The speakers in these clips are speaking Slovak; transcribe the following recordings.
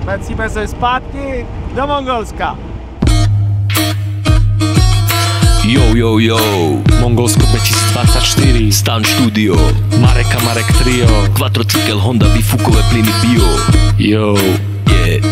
vracíme se zpátky do Mongolska. Yo, Mongolsko 2024, Stan Studio, Marek a Marek Trio, Quattrocykel, Honda, výfukové plyny Bio. Yo, yeah.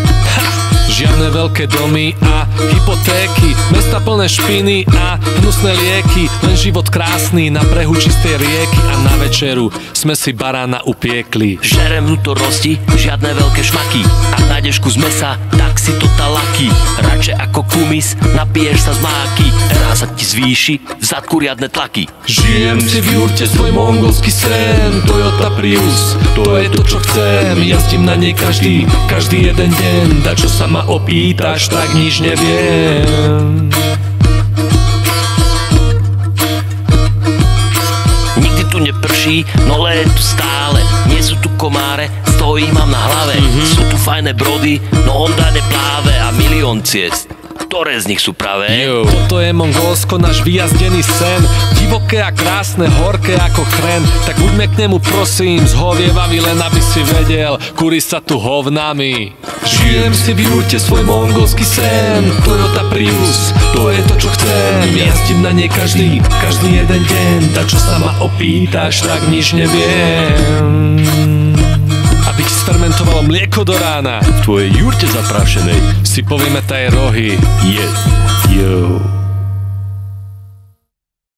Žiadne veľké domy a hypotéky, mesta plné špiny a hnusné lieky, len život krásny na brehu čistej rieky a na večeru sme si barána upiekli. Žerem vnútornosti, žiadne veľké šmaky, ak nájdeš kus mesa, tak si to talaky. Radšej ako kumis, napiješ sa z máky, raz sa ti zvýši v zadku riadne tlaky. Žijem si v jurte svoj mongolský sen, Toyota Prius, to je to čo chcem, jazdím na nej každý jeden deň, da čo sa ma opýtaš, tak nič neviem. Nikdy tu neprší, no leje tu stále, nie sú tu komáre, z toho ich mám na hlave. Sú tu fajné brody, no Honda nepláve a milión ciest. Ktoré z nich sú pravé? Yo. Toto je Mongolsko, náš vyjazdený sen, divoké a krásne, horké ako chren. Tak buďme k nemu prosím zhovievaví, len aby si vedel, kúri sa tu hovnami. Žijem si v jurte svoj mongolský sen, Toyota Prius, to je to čo chcem, jazdím na nej každý jeden deň, tak čo sa ma opýtaš, tak nič neviem. Aby ti sfermentovalo mlieko do rána, v tvojej jurte zaprašenej si povieme taj rohy. Yo.